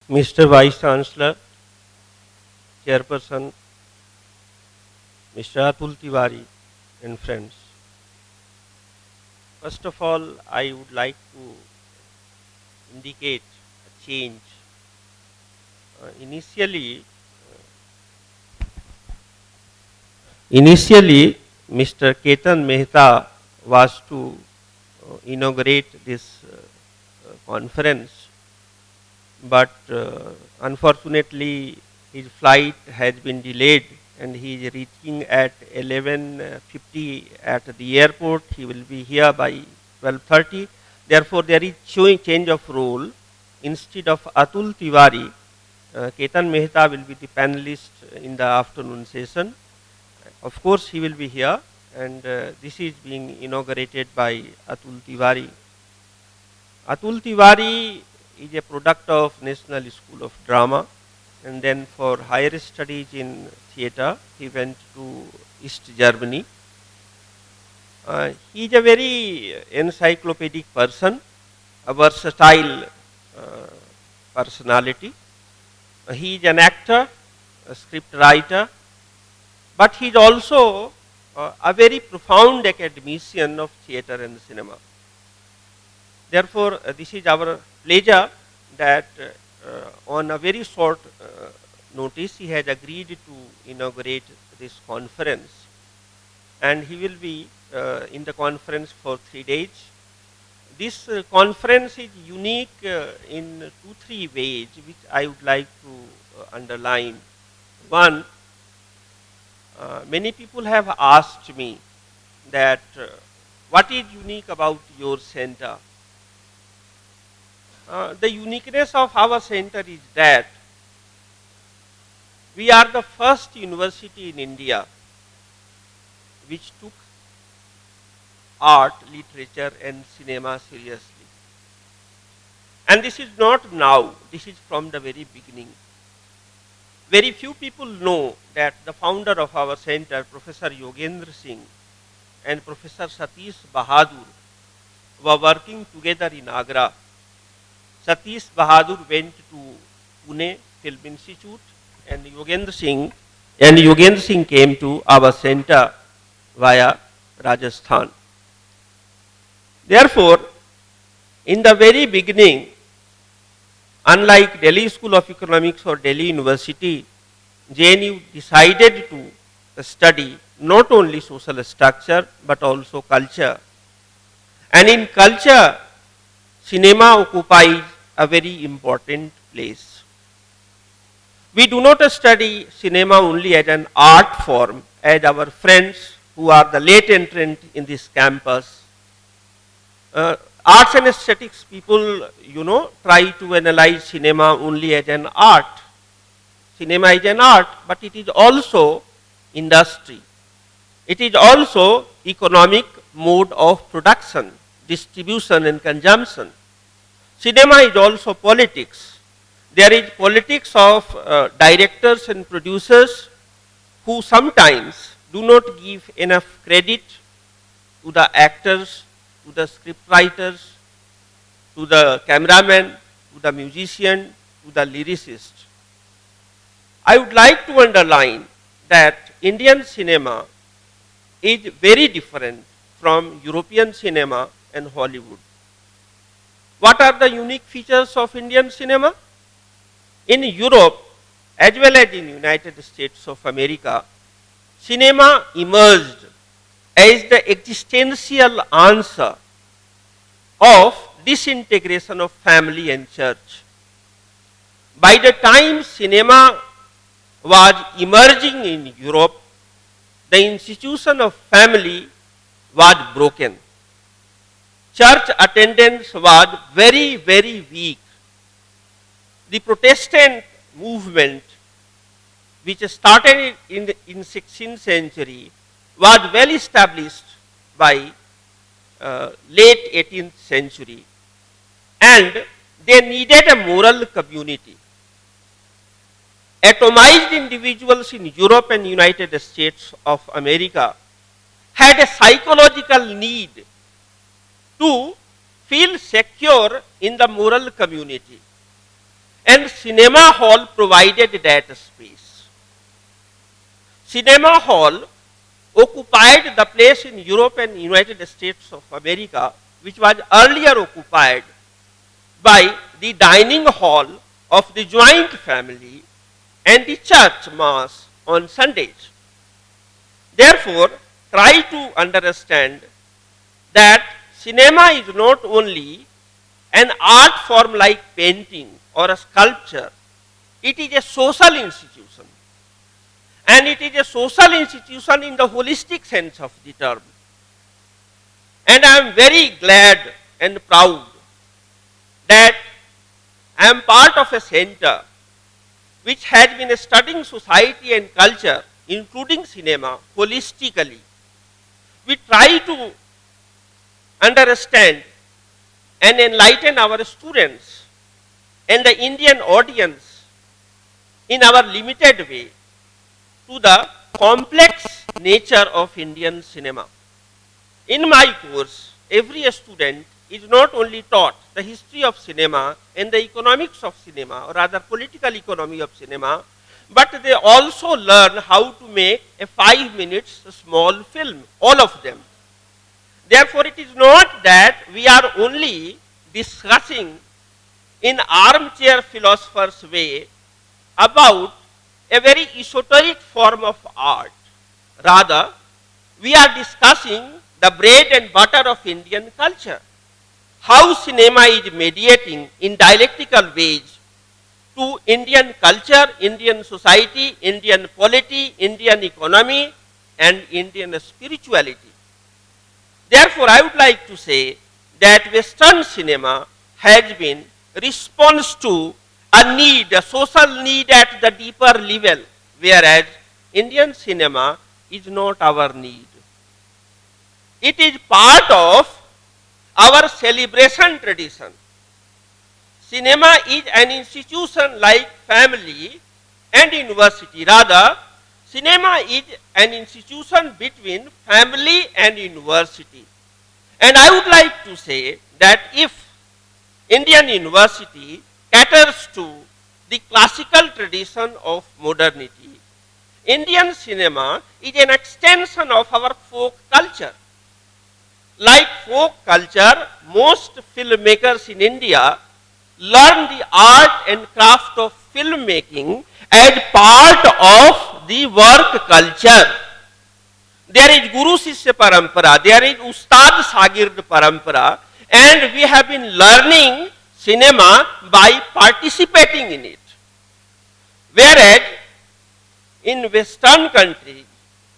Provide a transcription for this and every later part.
Mr. Vice Chancellor, Chairperson, Mr. Atul Tiwari, and friends. First of all, I would like to indicate a change. Initially, Mr. Ketan Mehta was to inaugurate this conference, but unfortunately his flight has been delayed and he is reaching at 11:50 at the airport. He will be here by 12:30. Therefore, there is showing change of role. Instead of Atul Tiwari, Ketan Mehta will be the panelist in the afternoon session. Of course, he will be here, and this is being inaugurated by Atul Tiwari. Atul Tiwari is a product of National School of Drama, and then for higher studies in theatre, he went to East Germany. He is a very encyclopedic person, a versatile personality. He is an actor, a script writer, but he is also a very profound academician of theatre and cinema. Therefore, this is our pleasure that on a very short notice he has agreed to inaugurate this conference, and he will be in the conference for 3 days. This conference is unique in 2-3 ways, which I would like to underline. One, many people have asked me that what is unique about your center? The uniqueness of our center is that we are the first university in India which took art, literature and cinema seriously. And this is not now, this is from the very beginning. Very few people know that the founder of our center, Professor Yogendra Singh and Professor Satish Bahadur, were working together in Agra. Satish Bahadur went to Pune Film Institute, and Yogendra Singh came to our center via Rajasthan. Therefore, in the very beginning, unlike Delhi School of Economics or Delhi University, JNU decided to study not only social structure but also culture. And in culture, cinema occupies a very important place. We do not study cinema only as an art form, as our friends who are the late entrant in this campus. Arts and aesthetics people, try to analyze cinema only as an art. Cinema is an art, but it is also industry. It is also economic mode of production, distribution and consumption. Cinema is also politics. There is politics of directors and producers who sometimes do not give enough credit to the actors, to the script writers, to the cameraman, to the musician, to the lyricist. I would like to underline that Indian cinema is very different from European cinema and Hollywood. What are the unique features of Indian cinema? In Europe, as well as in United States of America, cinema emerged as the existential answer of disintegration of family and church. By the time cinema was emerging in Europe, the institution of family was broken. Church attendance was very, very weak. The Protestant movement, which started in 16th century, was well established by late 18th century, and they needed a moral community. Atomized individuals in Europe and United States of America had a psychological need to feel secure in the moral community. and cinema hall provided that space. Cinema hall occupied the place in Europe and United States of America, which was earlier occupied by the dining hall of the joint family and the church mass on Sundays. Therefore, try to understand that cinema is not only an art form like painting or a sculpture, it is a social institution. And it is a social institution in the holistic sense of the term. And I am very glad and proud that I am part of a center which has been studying society and culture, including cinema, holistically. We try to understand and enlighten our students and the Indian audience in our limited way to the complex nature of Indian cinema. In my course, every student is not only taught the history of cinema and the economics of cinema, or rather political economy of cinema, but they also learn how to make a 5 minutes small film, all of them. Therefore, it is not that we are only discussing in armchair philosopher's way about a very esoteric form of art. Rather, we are discussing the bread and butter of Indian culture. How cinema is mediating in dialectical ways to Indian culture, Indian society, Indian polity, Indian economy, and Indian spirituality. Therefore, I would like to say that Western cinema has been response to a need, a social need at the deeper level, whereas Indian cinema is not our need. It is part of our celebration tradition. Cinema is an institution like family and university. Rather, cinema is an institution between family and university. And I would like to say that if Indian university caters to the classical tradition of modernity, Indian cinema is an extension of our folk culture. Like folk culture, most filmmakers in India learn the art and craft of filmmaking as part of the work culture. There is Guru Shishya Parampara, there is Ustad Shagird Parampara, and we have been learning cinema by participating in it. Whereas in Western countries,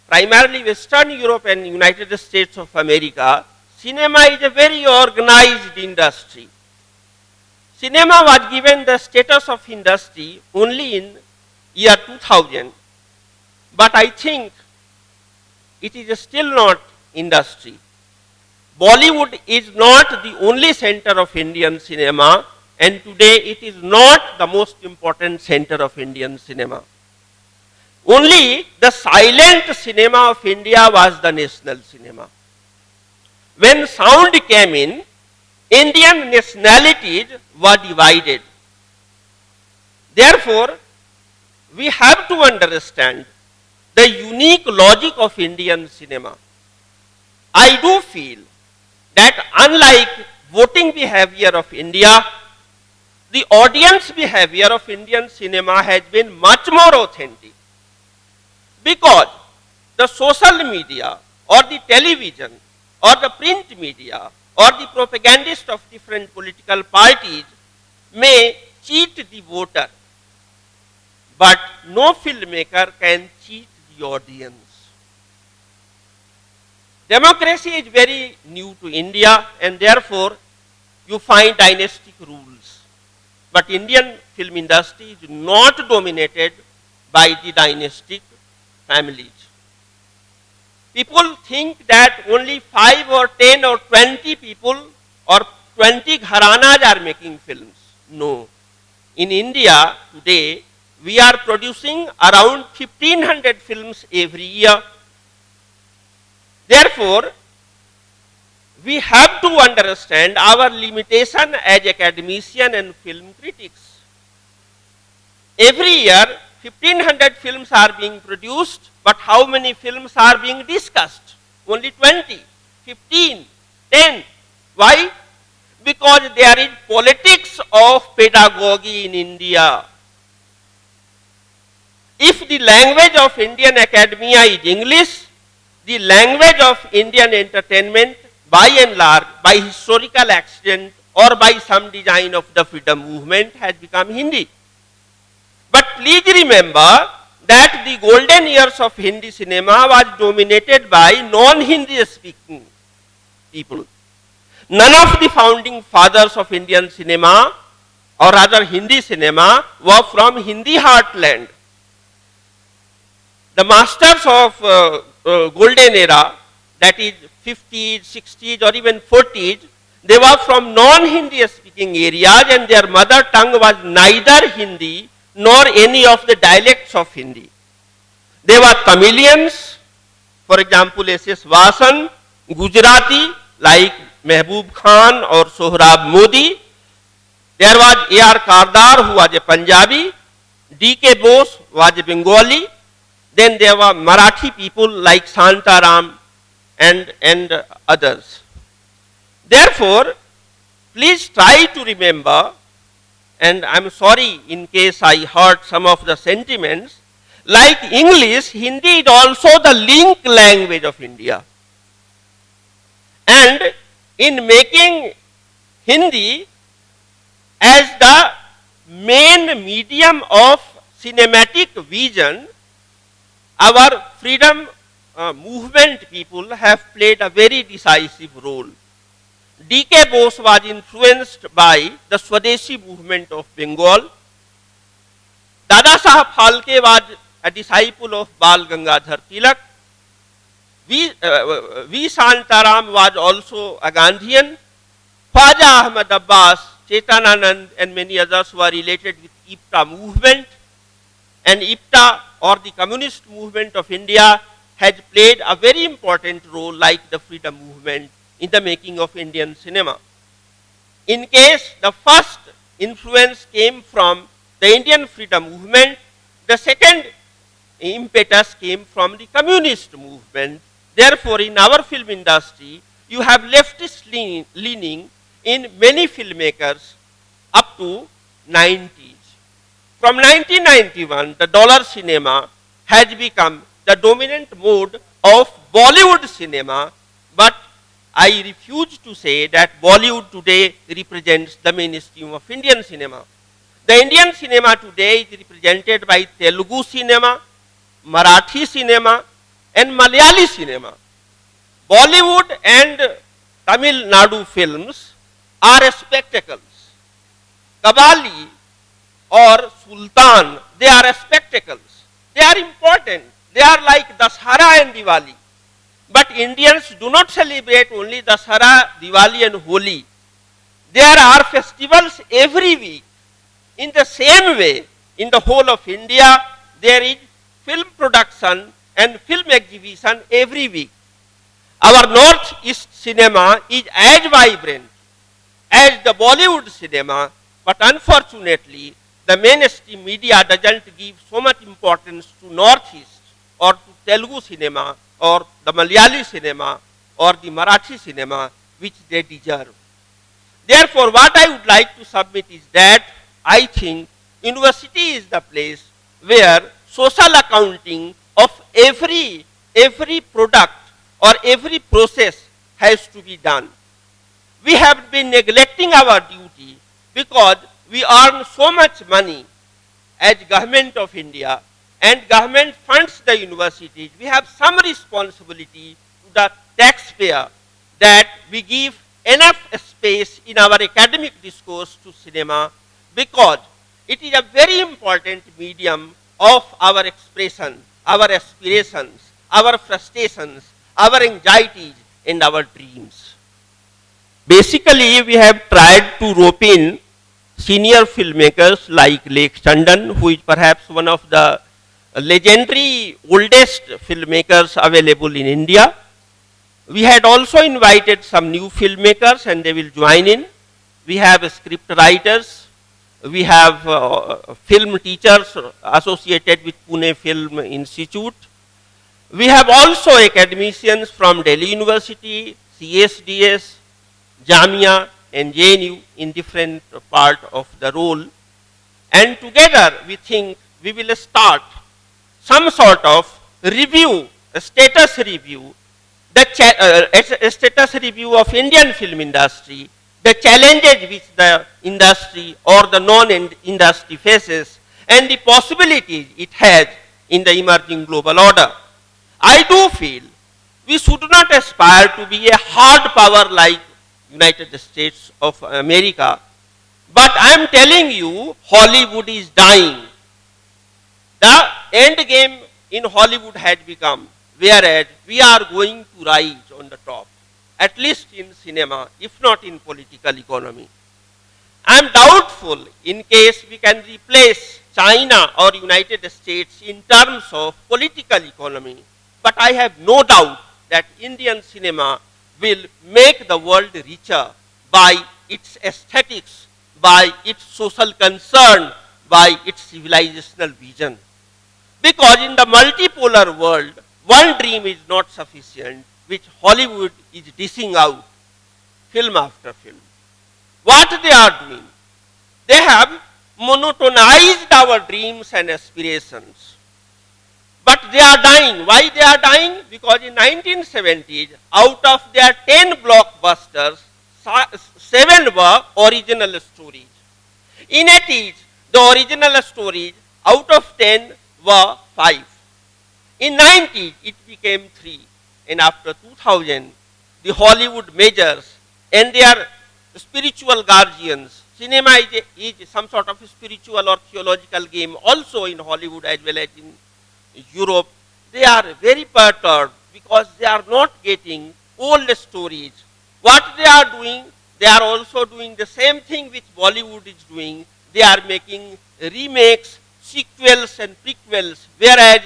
primarily Western Europe and United States of America, cinema is a very organized industry. Cinema was given the status of industry only in year 2000, but I think it is still not industry. Bollywood is not the only center of Indian cinema, and today it is not the most important center of Indian cinema. Only the silent cinema of India was the national cinema. When sound came in, Indian nationalities were divided. Therefore, we have to understand the unique logic of Indian cinema. I do feel that unlike voting behavior of India, the audience behavior of Indian cinema has been much more authentic. Because the social media or the television or the print media or the propagandists of different political parties may cheat the voter, but no filmmaker can cheat the audience. Democracy is very new to India, and therefore you find dynastic rules. But Indian film industry is not dominated by the dynastic families. People think that only 5 or 10 or 20 people or 20 gharanas are making films. No. In India today, we are producing around 1500 films every year. Therefore, we have to understand our limitation as academicians and film critics. Every year, 1500 films are being produced, but how many films are being discussed? Only 20, 15, 10. Why? Because there is politics of pedagogy in India. If the language of Indian academia is English, the language of Indian entertainment by and large, by historical accident or by some design of the freedom movement has become Hindi. But please remember that the golden years of Hindi cinema was dominated by non-Hindi speaking people. None of the founding fathers of Indian cinema, or rather Hindi cinema, were from Hindi heartland. The masters of golden era, that is 50s, 60s or even 40s, they were from non-Hindi speaking areas and their mother tongue was neither Hindi nor any of the dialects of Hindi. They were Tamilians, for example S.S. Vasan, Gujarati like Mehboob Khan or Sohrab Modi. There was A.R. Kardar who was a Punjabi, D.K. Bose was a Bengali. Then there were Marathi people like Santaram and others. Therefore, please try to remember, and I am sorry in case I hurt some of the sentiments, like English, Hindi is also the link language of India. And in making Hindi as the main medium of cinematic vision, our freedom movement people have played a very decisive role. D.K. Bose was influenced by the Swadeshi movement of Bengal. Dada Saheb Phalke was a disciple of Bal Gangadhar Tilak. V. Santaram was also a Gandhian. Khwaja Ahmad Abbas, Chetananand and many others were related with IPTA movement. And IPTA or the communist movement of India has played a very important role like the freedom movement in the making of Indian cinema. In case the first influence came from the Indian freedom movement, the second impetus came from the communist movement. Therefore, in our film industry, you have leftist leaning in many filmmakers up to 90s. From 1991, the dollar cinema has become the dominant mode of Bollywood cinema, but I refuse to say that Bollywood today represents the mainstream of Indian cinema. The Indian cinema today is represented by Telugu cinema, Marathi cinema and Malayali cinema. Bollywood and Tamil Nadu films are spectacles. Qawwali or Sultan, they are spectacles. They are important. They are like Dashara and Diwali. But Indians do not celebrate only Dashara, Diwali and Holi. There are festivals every week. In the same way, in the whole of India, there is film production and film exhibition every week. Our Northeast cinema is as vibrant as the Bollywood cinema, but unfortunately, the mainstream media doesn't give so much importance to Northeast or to Telugu cinema or the Malayali cinema or the Marathi cinema, which they deserve. Therefore, what I would like to submit is that I think university is the place where social accounting of every product or every process has to be done. We have been neglecting our duty because we earn so much money as government of India and government funds the universities. We have some responsibility to the taxpayer that we give enough space in our academic discourse to cinema, because it is a very important medium of our expression, our aspirations, our frustrations, our anxieties and our dreams. Basically, we have tried to rope in senior filmmakers like Lake Chandan, who is perhaps one of the legendary oldest filmmakers available in India. We had also invited some new filmmakers and they will join in. We have script writers We have film teachers associated with Pune Film Institute. We have also academicians from Delhi University, CSDS, Jamia and JNU in different part of the role. And together we think we will start some sort of review, a status review, a status review of Indian film industry, the challenges which the industry or the non-industry faces, and the possibilities it has in the emerging global order. I do feel we should not aspire to be a hard power like United States of America, but I am telling you, Hollywood is dying. The end game in Hollywood has become, whereas we are going to rise on the top, at least in cinema, if not in political economy. I am doubtful in case we can replace China or United States in terms of political economy, but I have no doubt that Indian cinema will make the world richer by its aesthetics, by its social concern, by its civilizational vision. Because in the multipolar world, one dream is not sufficient, which Hollywood is dishing out, film after film. What they are doing? They have monotonized our dreams and aspirations. But they are dying. Why they are dying? Because in 1970s, out of their 10 blockbusters, 7 were original stories. In 80s, the original stories out of 10 were 5. In 90s, it became 3. And after 2000, the Hollywood majors and their spiritual guardians, cinema is some sort of spiritual or theological game also in Hollywood as well as in Europe. They are very perturbed because they are not getting old stories. What they are doing, they are also doing the same thing which Bollywood is doing. They are making remakes, sequels and prequels, whereas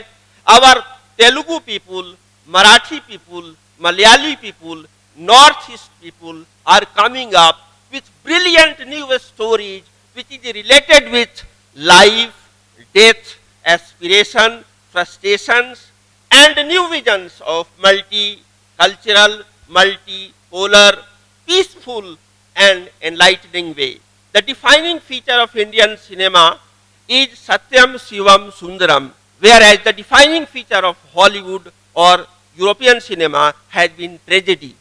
our Telugu people, Marathi people, Malayali people, Northeast people are coming up with brilliant new stories which is related with life, death, aspiration, frustrations, and new visions of multicultural, multipolar, peaceful and enlightening way. The defining feature of Indian cinema is Satyam Shivam Sundaram, whereas the defining feature of Hollywood or European cinema has been tragedy.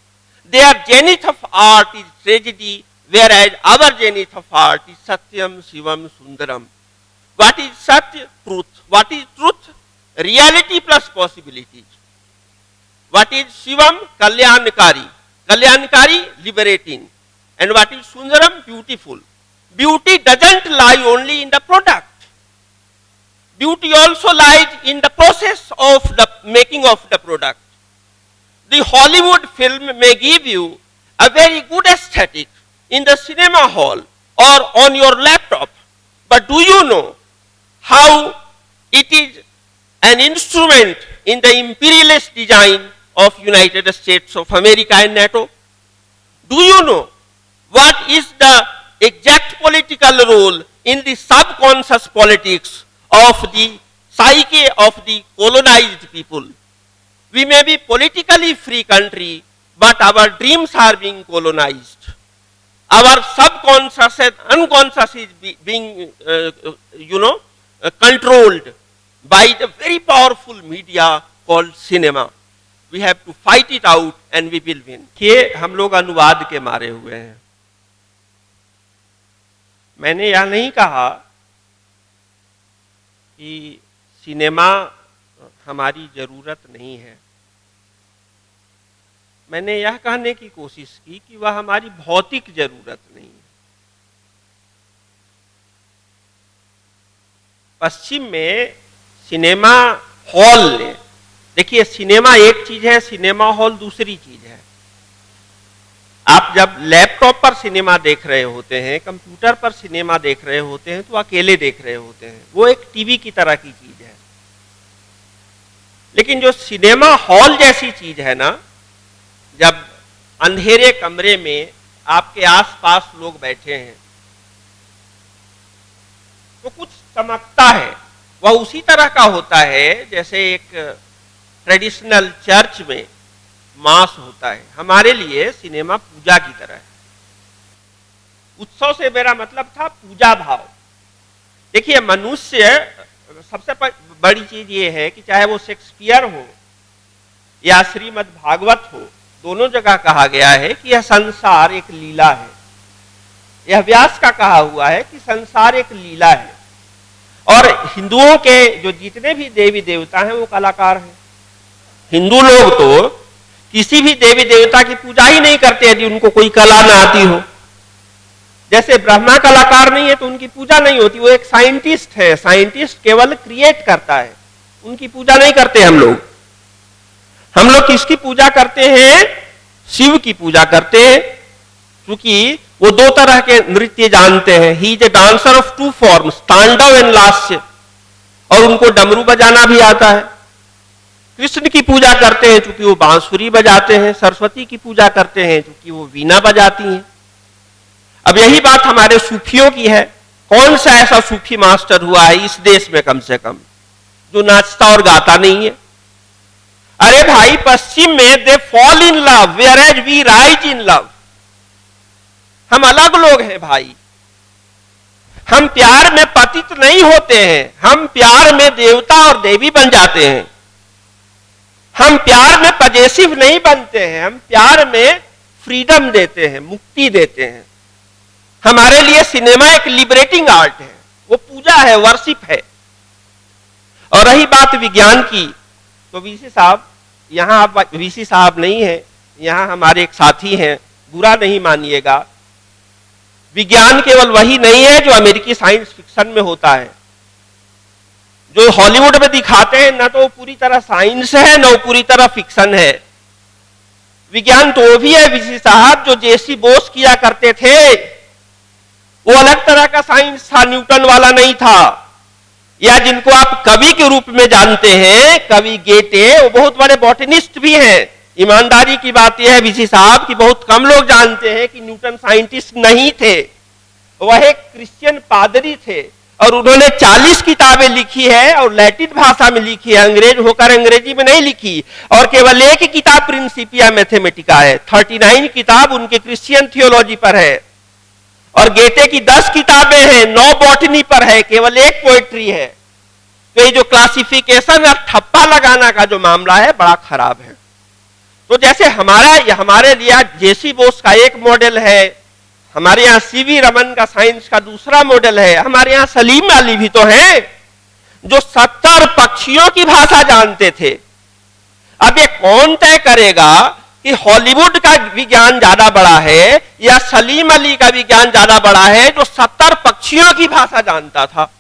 Their zenith of art is tragedy, whereas our zenith of art is Satyam Shivam Sundaram. What is Satya? Truth. What is truth? Reality plus possibilities. What is Shivam? Kalyankari. Kalyankari, liberating. And what is Sundaram? Beautiful. Beauty doesn't lie only in the product. Beauty also lies in the process of the making of the product. The Hollywood film may give you a very good aesthetic in the cinema hall or on your laptop. But do you know how it is an instrument in the imperialist design of United States of America and NATO? Do you know what is the exact political role in the subconscious politics of the psyche of the colonized people? We may be politically free country, but our dreams are being colonized. Our subconscious and unconscious is being, controlled by the very powerful media called cinema. We have to fight it out and we will win. कि हम लोग अनुवाद के मारे हुए हैं. मैंने यह नहीं कहा कि सिनेमा हमारी जरूरत नहीं है. मैंने यह कहने की कोशिश की कि वह हमारी भौतिक जरूरत नहीं है. पश्चिम में सिनेमा हॉल, देखिए सिनेमा एक चीज है, सिनेमा हॉल दूसरी चीज है. आप जब लैपटॉप पर सिनेमा देख रहे होते हैं, कंप्यूटर पर सिनेमा देख रहे होते हैं, तो अकेले देख रहे होते हैं. वो एक टीवी की तरह की चीज है. लेकिन जो सिनेमा हॉल जैसी चीज है ना, जब अंधेरे कमरे में आपके आसपास लोग बैठे हैं, तो कुछ चमकता है, वह उसी तरह का होता है जैसे एक ट्रेडिशनल चर्च में मास होता है। हमारे लिए सिनेमा पूजा की तरह है। उत्सव से मेरा मतलब था पूजा भाव। देखिए, मनुष्य, सबसे बड़ी चीज ये है कि चाहे वो शेक्सपियर हो या श्रीमद् भागवत हो, दोनों जगह कहा गया है कि यह संसार एक लीला है। यह व्यास का कहा हुआ है कि संसार एक लीला है। और हिंदुओं के जो जितने भी देवी देवता हैं वो कलाकार हैं। हिंदू लोग तो किसी भी देवी देवता की पूजा ही नहीं करते यदि उनको कोई कला ना आती हो। जैसे ब्रह्मा कलाकार नहीं है तो उनकी पूजा नहीं होती, वो एक साइंटिस्ट है। साइंटिस्ट केवल क्रिएट करता है, उनकी पूजा नहीं करते हम लोग। हम लोग किसकी पूजा करते हैं? शिव की पूजा करते हैं, क्योंकि वो दो तरह के नृत्य जानते हैं। He is a dancer of two forms, तांडव एंड लास्य, और उनको डमरू बजाना भी आता है। कृष्ण की पूजा करते हैं क्योंकि वो बांसुरी बजाते हैं। सरस्वती की पूजा करते हैं क्योंकि वो वीणा बजाती हैं। अब यही बात हमारे सूफियों की है। कौन सा ऐसा सूफी मास्टर हुआ है इस देश में कम से कम जो नाचता और गाता नहीं है? अरे भाई, पश्चिम में they fall in love whereas we rise in love. हम अलग लोग हैं भाई। हम प्यार में पतित नहीं होते हैं, हम प्यार में देवता और देवी बन जाते हैं। हम प्यार में पजेसिव नहीं बनते हैं, हम प्यार में फ्रीडम देते हैं, मुक्ति देते हैं। हमारे लिए सिनेमा एक लिबरेटिंग आर्ट है, वो पूजा है, वर्शिप है। और रही बात विज्ञान की, तो वीसी साहब, यहां आप वीसी साहब नहीं है, यहां हमारे एक साथी हैं, बुरा नहीं मानिएगा। विज्ञान केवल वही नहीं है जो अमेरिकी साइंस फिक्शन में होता है, जो हॉलीवुड में दिखाते हैं। ना तो वो पूरी तरह साइंस है, ना वो पूरी तरह फिक्शन है। विज्ञान तो वो भी है वीसी साहब जो जेसी बोस किया करते थे। वो अलग तरह का साइंस था, न्यूटन वाला नहीं था। या जिनको आप कवि के रूप में जानते हैं, कवि गेटे, वो बहुत बड़े बॉटनिस्ट भी हैं। ईमानदारी की बात यह है वीसी साहब कि बहुत कम लोग जानते हैं कि न्यूटन साइंटिस्ट नहीं थे, वह एक क्रिश्चियन पादरी थे। और उन्होंने 40 किताबें लिखी है और लैटिन भाषा में लिखी है, अंग्रेज होकर अंग्रेजी में नहीं लिखी। और केवल एक किताब प्रिंसिपिया मैथमेटिका है, 39 किताब उनके क्रिश्चियन थियोलॉजी पर है। और गेटे की 10 किताबें हैं, 9 बॉटनी पर है, केवल एक पोएट्री है। तो ये जो क्लासिफिकेशन और ठप्पा लगाना का जो मामला है बड़ा खराब है। तो जैसे हमारे लिए जेसी बोस का एक मॉडल है, हमारे यहाँ सीवी रमन का साइंस का दूसरा मॉडल है, हमारे यहाँ सलीम अली भी तो हैं जो 70 पक्षियों की भाषा जानते थे। अब ये कौन तय करेगा कि हॉलीवुड का विज्ञान ज्यादा बड़ा है या सलीम अली का विज्ञान ज्यादा बड़ा है जो 70 पक्षियों की भाषा जानता था?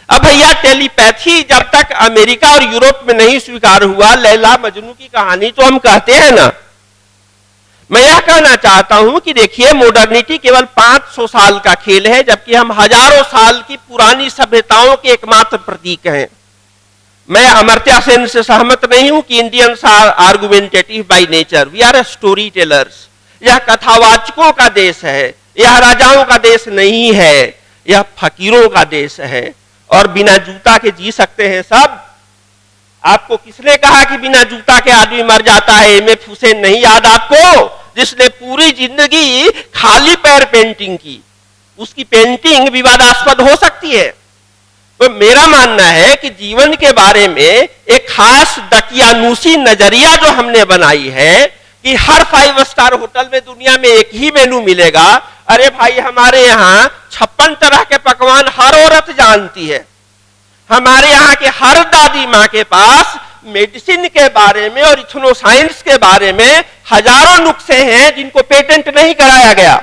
अब भैया, टेलीपैथी जब तक अमेरिका और यूरोप में नहीं स्वीकार हुआ, लैला मजनू की कहानी तो हम कहते हैं ना। मैं यह कहना चाहता हूं कि देखिए, मॉडर्निटी केवल 500 साल का खेल है, जबकि हम हजारों साल की पुरानी सभ्यताओं के एकमात्र प्रतीक हैं। मैं अमर्त्य सेन से सहमत नहीं हूं कि Indians are argumentative by nature, we are storytellers. यह कथावाचकों का देश है, यह राजाओं का देश नहीं है, यह फकीरों का देश है। और बिना जूता के जी सकते हैं सब। आपको किसने कहा कि बिना जूता के आदमी मर जाता है? एमएफ हुसैन नहीं याद आपको, जिसने पूरी जिंदगी खाली पैर पेंटिंग की? उसकी पेंटिंग विवादास्पद हो सकती है। तो मेरा मानना है कि जीवन के बारे में एक खास दकियानूसी नजरिया जो हमने बनाई है कि हर 5 स्टार होटल में दुनिया में एक ही मेनू मिलेगा। अरे भाई, हमारे यहाँ 56 तरह के पकवान हर औरत जानती है। हमारे यहाँ के हर दादी माँ के पास मेडिसिन के बारे में और इथनोसाइंस के बारे में हजारों नुस्खे हैं जिनको पेटेंट नहीं कराया गया।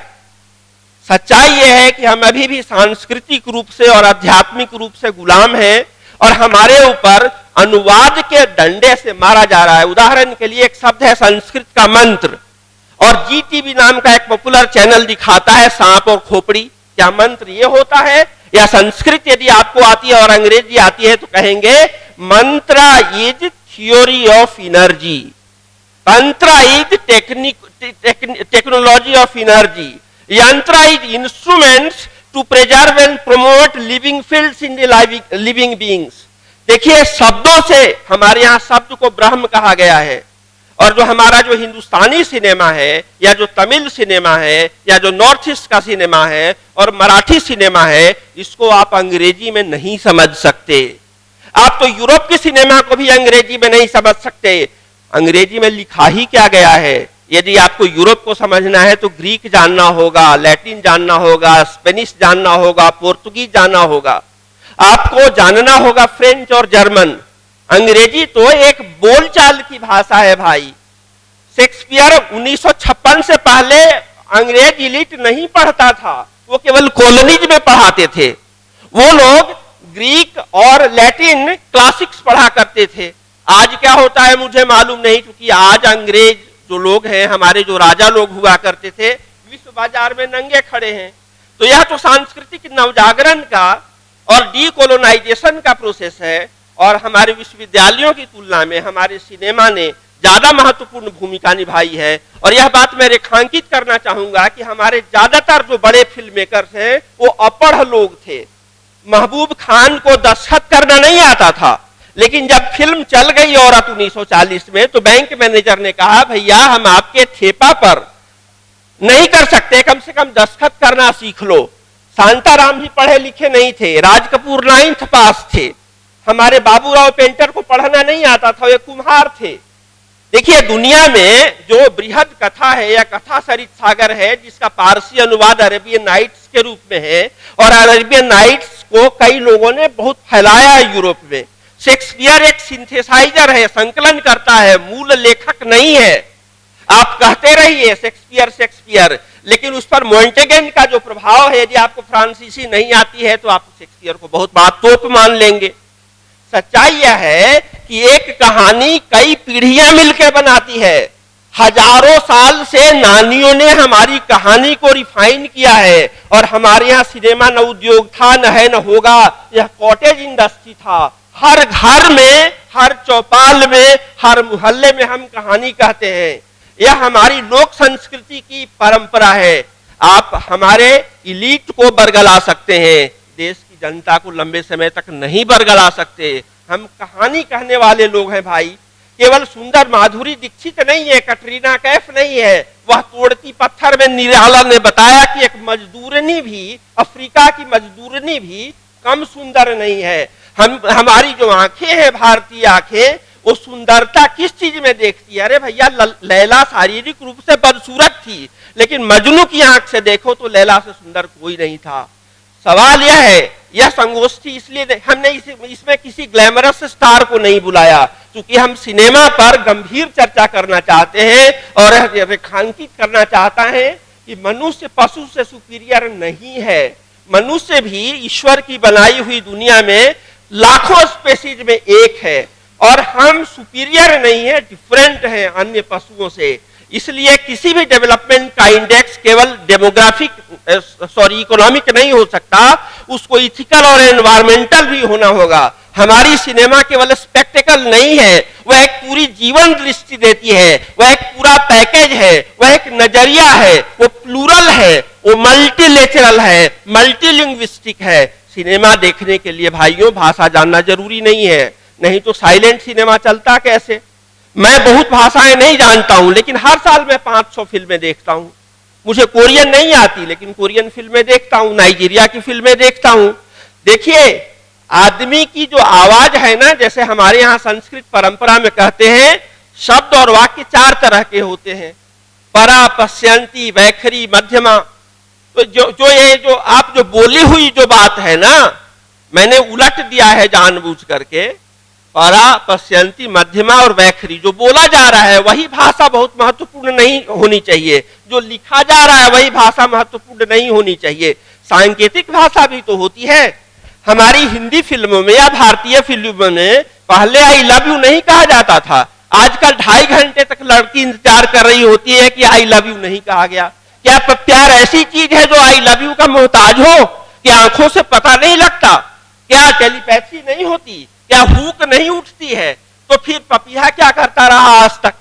सच्चाई यह है कि हम अभी भी सांस्कृतिक रूप से और आध्यात्मिक रूप से गुलाम हैं और हमारे ऊपर अनुवाद के डंडे से मारा जा रहा है। उदाहरण के लिए एक शब्द है संस्कृत का मंत्र, और जीटीवी नाम का एक पॉपुलर चैनल दिखाता है सांप और खोपड़ी। क्या मंत्र ये होता है? या संस्कृत यदि आपको आती है और अंग्रेजी आती है तो कहेंगे mantra is theory of energy, tantra is technology of energy, yantra is instruments to preserve and promote living fields in the living beings. देखिए, शब्दों से हमारे यहाँ शब्द को ब्रह्म कहा गया है, और जो हमारा जो हिंदुस्तानी सिनेमा है, या जो तमिल सिनेमा है, या जो नॉर्थ ईस्ट का सिनेमा है और मराठी सिनेमा है, इसको आप अंग्रेजी में नहीं समझ सकते। आप तो यूरोप के सिनेमा को भी अंग्रेजी में नहीं समझ सकते। अंग्रेजी में लिखा ही क्या गया है। यदि आपको यूरोप को समझना है तो ग्रीक जानना होगा, लैटिन जानना होगा, स्पेनिश जानना होगा, पोर्तुगीज जानना होगा, आपको जानना होगा फ्रेंच और जर्मन। अंग्रेजी तो एक बोलचाल की भाषा है भाई। शेक्सपियर 1956 से पहले अंग्रेज इलिट नहीं पढ़ता था, वो केवल कॉलोनीज में पढ़ाते थे। वो लोग ग्रीक और लैटिन क्लासिक्स पढ़ा करते थे। आज क्या होता है मुझे मालूम नहीं, क्योंकि आज अंग्रेज जो लोग हैं, हमारे जो राजा लोग हुआ करते थे, विश्व बाजार में नंगे खड़े हैं। तो यह तो सांस्कृतिक नवजागरण का और डीकोलोनाइजेशन का प्रोसेस है, और हमारे विश्वविद्यालयों की तुलना में हमारे सिनेमा ने ज्यादा महत्वपूर्ण भूमिका निभाई है। और यह बात मैं रेखांकित करना चाहूंगा कि हमारे ज्यादातर जो बड़े फिल्म मेकर्स हैं वो अपढ़ लोग थे। महबूब खान को दस्तखत करना नहीं आता था, लेकिन जब फिल्म चल गई औरत 1940 में, तो बैंक मैनेजर ने कहा, भैया हम आपके ठेपा पर नहीं कर सकते, कम से कम दस्तखत करना सीख लो। शांताराम भी पढ़े लिखे नहीं थे, राज कपूर 9th पास थे, हमारे बाबूराव पेंटर को पढ़ना नहीं आता था, वे कुम्हार थे। देखिए, दुनिया में जो बृहद कथा है या कथा सरित सागर है, जिसका पारसी अनुवाद अरेबियन नाइट्स के रूप में है, और अरेबियन नाइट्स को कई लोगों ने बहुत फैलाया है यूरोप में। शेक्सपियर एक सिंथेसाइजर है, संकलन करता है, मूल लेखक नहीं है। आप कहते रहिए शेक्सपियर शेक्सपियर, लेकिन उस पर मोंटेगन का जो प्रभाव है, यदि आपको फ्रांसीसी नहीं आती है तो आप शेक्सपियर को बहुत बात तोप मान लेंगे। सच्चाई यह है कि एक कहानी कई पीढ़ियां मिलकर बनाती है। हजारों साल से नानियों ने हमारी कहानी को रिफाइन किया है, और हमारे यहाँ सिनेमा न उद्योग था, न है न होगा, यह कॉटेज इंडस्ट्री था। हर घर में, हर चौपाल में, हर मोहल्ले में हम कहानी कहते हैं। यह हमारी लोक संस्कृति की परंपरा है। आप हमारे इलीट को बरगला सकते हैं, देश की जनता को लंबे समय तक नहीं बरगला सकते। हम कहानी कहने वाले लोग हैं भाई। केवल सुंदर माधुरी दीक्षित नहीं है, कटरीना कैफ नहीं है। वह तोड़ती पत्थर में निराला ने बताया कि एक मजदूरनी भी, अफ्रीका की मजदूरनी भी कम सुंदर नहीं है। हमारी जो आंखें हैं, भारतीय आंखें, वो सुंदरता किस चीज में देखती है? अरे भैया, लैला शारीरिक रूप से बदसूरत थी, लेकिन मजनू की आंख से देखो तो लैला से सुंदर कोई नहीं था। सवाल यह है, यह संगोष्ठी इसलिए हमने इसमें किसी ग्लैमरस स्टार को नहीं बुलाया, क्योंकि हम सिनेमा पर गंभीर चर्चा करना चाहते हैं और रेखांकित करना चाहता है कि मनुष्य पशु से सुपीरियर नहीं है। मनुष्य भी ईश्वर की बनाई हुई दुनिया में लाखों स्पेसीज में एक है, और हम सुपीरियर नहीं है, डिफरेंट है अन्य पशुओं से। इसलिए किसी भी डेवलपमेंट का इंडेक्स केवल इकोनॉमिक नहीं हो सकता, उसको इथिकल और एनवायरमेंटल भी होना होगा। हमारी सिनेमा केवल स्पेक्टेकल नहीं है, वह एक पूरी जीवन दृष्टि देती है, वह एक पूरा पैकेज है, वह एक नजरिया है, वो प्लूरल है, वो मल्टीलेटरल है, मल्टीलिंग्विस्टिक है। सिनेमा देखने के लिए भाइयों भाषा जानना जरूरी नहीं है, नहीं तो साइलेंट सिनेमा चलता कैसे? मैं बहुत भाषाएं नहीं जानता हूं, लेकिन हर साल मैं 500 फिल्में देखता हूं। मुझे कोरियन नहीं आती, लेकिन कोरियन फिल्में देखता हूं, नाइजीरिया की फिल्में देखता हूं। देखिए, आदमी की जो आवाज है ना, जैसे हमारे यहाँ संस्कृत परंपरा में कहते हैं, शब्द और वाक्य 4 तरह के होते हैं, परा, पश्यंती, वैखरी, मध्यमा। तो जो आप जो बोली हुई जो बात है ना, मैंने उलट दिया है जानबूझ करके। परा, पश्यंती, मध्यमा और वैखरी, जो बोला जा रहा है वही भाषा बहुत महत्वपूर्ण नहीं होनी चाहिए, जो लिखा जा रहा है वही भाषा महत्वपूर्ण नहीं होनी चाहिए। सांकेतिक भाषा भी तो होती है। हमारी हिंदी फिल्मों में या भारतीय फिल्मों में पहले आई लव यू नहीं कहा जाता था। आजकल 2.5 घंटे तक लड़की इंतजार कर रही होती है कि आई लव यू नहीं कहा गया। क्या प्यार ऐसी चीज है जो आई लव यू का मोहताज हो? क्या आंखों से पता नहीं लगता? क्या टेलीपैथी नहीं होती? क्या हुक नहीं उठती है? तो फिर पपिया क्या करता रहा आज तक?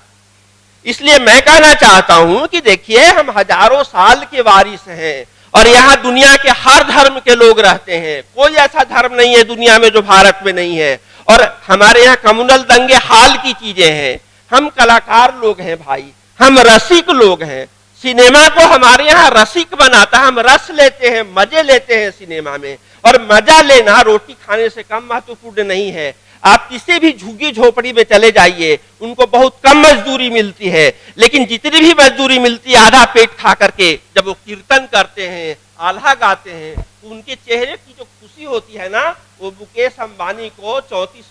इसलिए मैं कहना चाहता हूं कि देखिए, हम हजारों साल के वारिस हैं, और यहाँ दुनिया के हर धर्म के लोग रहते हैं, कोई ऐसा धर्म नहीं है दुनिया में जो भारत में नहीं है। और हमारे यहाँ कम्युनल दंगे हाल की चीजें हैं। हम कलाकार लोग हैं भाई, हम रसिक लोग हैं। सिनेमा को हमारे यहाँ रसिक बनाता है, हम रस लेते हैं, मजे लेते हैं सिनेमा में। और मजा लेना रोटी खाने से कम महत्वपूर्ण नहीं है। आप किसी भी झुग्गी झोपड़ी में चले जाइए, उनको बहुत कम मजदूरी मिलती है, लेकिन जितनी भी मजदूरी मिलती है आधा पेट खा करके जब वो कीर्तन करते हैं, आल्हा गाते हैं, तो उनके चेहरे की जो खुशी होती है ना, वो मुकेश अंबानी को 34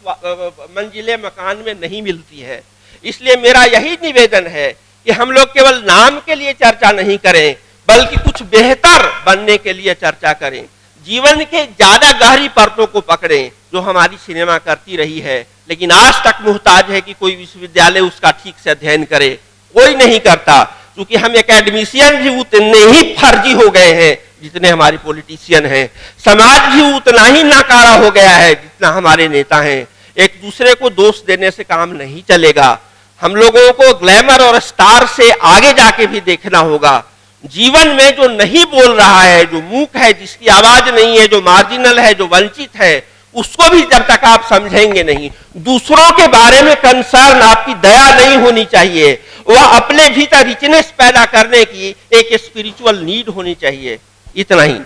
मंजिले मकान में नहीं मिलती है। इसलिए मेरा यही निवेदन है कि हम लोग केवल नाम के लिए चर्चा नहीं करें, बल्कि कुछ बेहतर बनने के लिए चर्चा करें। जीवन के ज्यादा गहरी परतों को पकड़ें जो हमारी सिनेमा करती रही है, लेकिन आज तक मुहताज है कि कोई विश्वविद्यालय उसका ठीक से अध्ययन करे। कोई नहीं करता, क्योंकि हम एकेडमिशियन भी उतने ही फर्जी हो गए हैं जितने हमारे पॉलिटिशियन हैं। समाज भी उतना ही नाकारा हो गया है जितना हमारे नेता हैं। एक दूसरे को दोष देने से काम नहीं चलेगा। हम लोगों को ग्लैमर और स्टार से आगे जाके भी देखना होगा। जीवन में जो नहीं बोल रहा है, जो मूक है, जिसकी आवाज नहीं है, जो मार्जिनल है, जो वंचित है, उसको भी जब तक आप समझेंगे नहीं, दूसरों के बारे में कंसर्न, आपकी दया नहीं होनी चाहिए। वह अपने भीतर रिचनेस पैदा करने की एक स्पिरिचुअल नीड होनी चाहिए। इतना ही।